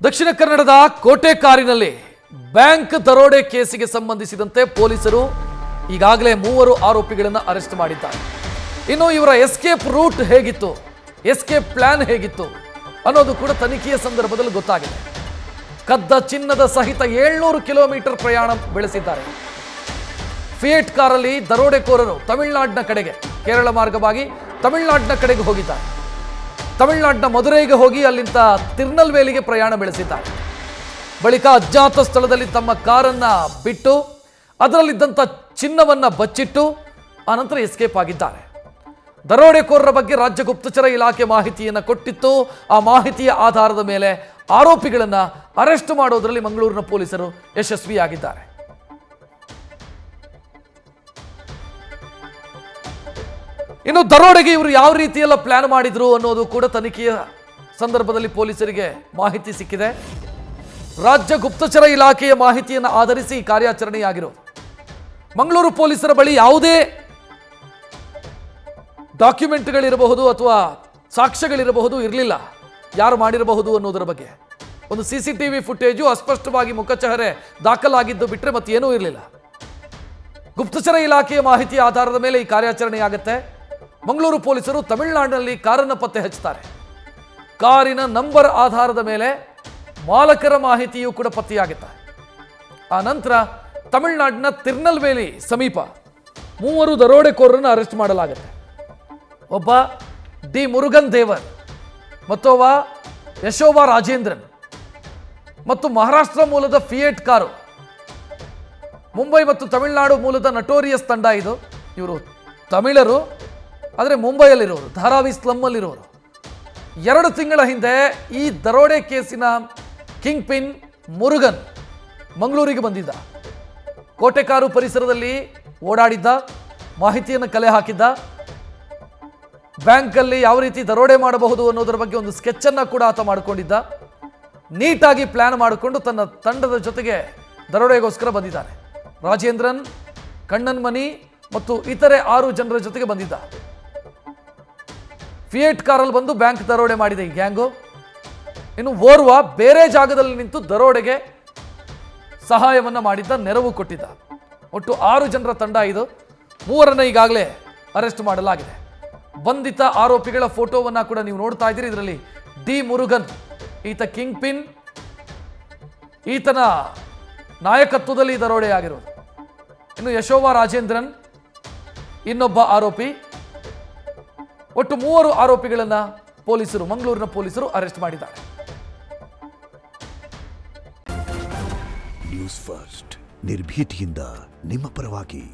ದಕ್ಷಿಣ ಕನ್ನಡದ ಕೋಟೆಕಾರಿನಲ್ಲಿ ಬ್ಯಾಂಕ್ ದರೋಡೆ ಕೇಸಿಗೆ ಸಂಬಂಧಿಸಿದಂತೆ ಪೊಲೀಸರು ಈಗಾಗಲೇ 3 ಆರೋಪಿಗಳನ್ನು ಅರೆಸ್ಟ್ ಮಾಡಿದ್ದಾರೆ. ಇನ್ನು ಇವರ ಎಸ್ಕೇಪ್ ರೂಟ್ ಹೇಗಿತ್ತು, ಎಸ್ಕೇಪ್ ಪ್ಲಾನ್ ಹೇಗಿತ್ತು ಅನ್ನೋದು ಕೂಡ ತನಿಖೆಯ ಸಂದರ್ಭದಲ್ಲಿ ಗೊತ್ತಾಗಿದೆ. ಕದ್ದ ಚಿನ್ನದ ಸಹಿತ 700 ಕಿಲೋಮೀಟರ್ ಪ್ರಯಾಣ ಬೆಳೆಸಿದ್ದಾರೆ. ಫಿಯೇಟ್ ಕಾರಲ್ಲಿ ದರೋಡೆಕೋರರು ತಮಿಳುನಾಡಿನ ಕಡೆಗೆ, ಕೇರಳ ಮಾರ್ಗವಾಗಿ ತಮಿಳುನಾಡಿನ ಕಡೆಗೆ ಹೋಗಿದ್ದಾರೆ. ತಮಿಳುನಾಡಿನ ಮದುರೈಗೆ ಹೋಗಿ ಅಲ್ಲಿಂದ ತಿರುನಲ್ವೇಲಿಗೆ ಪ್ರಯಾಣ ಬೆಳೆಸಿದ್ದಾರೆ. ಬಳಿಕ ಅಜ್ಞಾತ ಸ್ಥಳದಲ್ಲಿ ತಮ್ಮ ಕಾರನ್ನು ಬಿಟ್ಟು ಅದರಲ್ಲಿದ್ದಂಥ ಚಿನ್ನವನ್ನು ಬಚ್ಚಿಟ್ಟು ಆನಂತರ ಎಸ್ಕೇಪ್ ಆಗಿದ್ದಾರೆ. ದರೋಡೆಕೋರರ ಬಗ್ಗೆ ರಾಜ್ಯ ಗುಪ್ತಚರ ಇಲಾಖೆ ಮಾಹಿತಿಯನ್ನು ಕೊಟ್ಟಿತ್ತು. ಆ ಮಾಹಿತಿಯ ಆಧಾರದ ಮೇಲೆ ಆರೋಪಿಗಳನ್ನು ಅರೆಸ್ಟ್ ಮಾಡೋದರಲ್ಲಿ ಮಂಗಳೂರಿನ ಪೊಲೀಸರು ಯಶಸ್ವಿಯಾಗಿದ್ದಾರೆ. ಇನ್ನು ದರೋಡೆಗೆ ಇವರು ಯಾವ ರೀತಿಯೆಲ್ಲ ಪ್ಲಾನ್ ಮಾಡಿದ್ರು ಅನ್ನೋದು ಕೂಡ ತನಿಖೆಯ ಸಂದರ್ಭದಲ್ಲಿ ಪೊಲೀಸರಿಗೆ ಮಾಹಿತಿ ಸಿಕ್ಕಿದೆ. ರಾಜ್ಯ ಗುಪ್ತಚರ ಇಲಾಖೆಯ ಮಾಹಿತಿಯನ್ನು ಆಧರಿಸಿ ಕಾರ್ಯಾಚರಣೆಯಾಗಿರೋದು. ಮಂಗಳೂರು ಪೊಲೀಸರ ಬಳಿ ಯಾವುದೇ ಡಾಕ್ಯುಮೆಂಟ್ಗಳಿರಬಹುದು ಅಥವಾ ಸಾಕ್ಷ್ಯಗಳಿರಬಹುದು ಇರಲಿಲ್ಲ, ಯಾರು ಮಾಡಿರಬಹುದು ಅನ್ನೋದರ ಬಗ್ಗೆ. ಒಂದು CCTV ಫುಟೇಜು ಅಸ್ಪಷ್ಟವಾಗಿ ಮುಖಚಹರೆ ದಾಖಲಾಗಿದ್ದು ಬಿಟ್ಟರೆ ಮತ್ತೇನೂ ಇರಲಿಲ್ಲ. ಗುಪ್ತಚರ ಇಲಾಖೆಯ ಮಾಹಿತಿಯ ಆಧಾರದ ಮೇಲೆ ಈ ಕಾರ್ಯಾಚರಣೆಯಾಗುತ್ತೆ. ಮಂಗಳೂರು ಪೊಲೀಸರು ತಮಿಳುನಾಡಿನಲ್ಲಿ ಕಾರನ್ನು ಪತ್ತೆ ಹಚ್ಚುತ್ತಾರೆ. ಕಾರಿನ ನಂಬರ್ ಆಧಾರದ ಮೇಲೆ ಮಾಲಕರ ಮಾಹಿತಿಯೂ ಕೂಡ ಪತ್ತೆಯಾಗುತ್ತೆ. ಆ ನಂತರ ತಮಿಳುನಾಡಿನ ತಿರುನಲ್ವೇಲಿ ಸಮೀಪ 3 ದರೋಡೆಕೋರರನ್ನು ಅರೆಸ್ಟ್ ಮಾಡಲಾಗುತ್ತೆ. ಒಬ್ಬ ಡಿ ಮುರುಗನ್ ದೇವರ್, ಮತ್ತೊಬ್ಬ ಯಶೋವಾ ರಾಜೇಂದ್ರನ್ ಮತ್ತು ಮಹಾರಾಷ್ಟ್ರ ಮೂಲದ ಫಿಯೇಟ್ ಕಾರು. ಮುಂಬೈ ಮತ್ತು ತಮಿಳುನಾಡು ಮೂಲದ ನಟೋರಿಯಸ್ ತಂಡ ಇದು. ಇವರು ತಮಿಳರು, ಆದರೆ ಮುಂಬೈಯಲ್ಲಿರೋರು, ಧಾರಾವಿ ಸ್ಲಮ್ಮಲ್ಲಿರೋರು. 2 ತಿಂಗಳ ಹಿಂದೆ ಈ ದರೋಡೆ ಕೇಸಿನ ಕಿಂಗ್ ಪಿನ್ ಮುರುಗನ್ ಮಂಗಳೂರಿಗೆ ಬಂದಿದ್ದ. ಕೋಟೆಕಾರು ಪರಿಸರದಲ್ಲಿ ಓಡಾಡಿದ್ದ, ಮಾಹಿತಿಯನ್ನು ಕಲೆ ಹಾಕಿದ್ದ. ಬ್ಯಾಂಕಲ್ಲಿ ಯಾವ ರೀತಿ ದರೋಡೆ ಮಾಡಬಹುದು ಅನ್ನೋದರ ಬಗ್ಗೆ ಒಂದು ಸ್ಕೆಚನ್ನು ಕೂಡ ಆತ ಮಾಡಿಕೊಂಡಿದ್ದ. ನೀಟಾಗಿ ಪ್ಲಾನ್ ಮಾಡಿಕೊಂಡು ತನ್ನ ತಂಡದ ಜೊತೆಗೆ ದರೋಡೆಗೋಸ್ಕರ ಬಂದಿದ್ದಾನೆ. ರಾಜೇಂದ್ರನ್, ಕಣ್ಣನ್ ಮನಿ ಮತ್ತು ಇತರೆ 6 ಜನರ ಜೊತೆಗೆ ಬಂದಿದ್ದ. ಫಿಯೇಟ್ ಕಾರಲ್ಲಿ ಬಂದು ಬ್ಯಾಂಕ್ ದರೋಡೆ ಮಾಡಿದೆ ಈ ಗ್ಯಾಂಗು. ಇನ್ನು ಓರ್ವ ಬೇರೆ ಜಾಗದಲ್ಲಿ ನಿಂತು ದರೋಡೆಗೆ ಸಹಾಯವನ್ನು ಮಾಡಿದ್ದ, ನೆರವು ಕೊಟ್ಟಿದ್ದ. ಒಟ್ಟು 6 ಜನರ ತಂಡ ಇದು. 3ರನ್ನು ಈಗಾಗಲೇ ಅರೆಸ್ಟ್ ಮಾಡಲಾಗಿದೆ. ಬಂಧಿತ ಆರೋಪಿಗಳ ಫೋಟೋವನ್ನು ಕೂಡ ನೀವು ನೋಡ್ತಾ ಇದ್ದೀರಿ. ಇದರಲ್ಲಿ ಡಿ ಮುರುಗನ್, ಈತ ಕಿಂಗ್ ಪಿನ್, ಈತನ ನಾಯಕತ್ವದಲ್ಲಿ ದರೋಡೆ ಆಗಿರೋದು. ಇನ್ನು ಯಶೋವಾ ರಾಜೇಂದ್ರನ್ ಇನ್ನೊಬ್ಬ ಆರೋಪಿ. ಒಟ್ಟು 3 ಆರೋಪಿಗಳನ್ನು ಮಂಗಳೂರಿನ ಪೊಲೀಸರು ಅರೆಸ್ಟ್ ಮಾಡಿದ್ದಾರೆ. ನ್ಯೂಸ್ ಫಸ್ಟ್, ನಿರ್ಭೀತಿಯಿಂದ ನಿಮ್ಮ ಪರವಾಗಿ.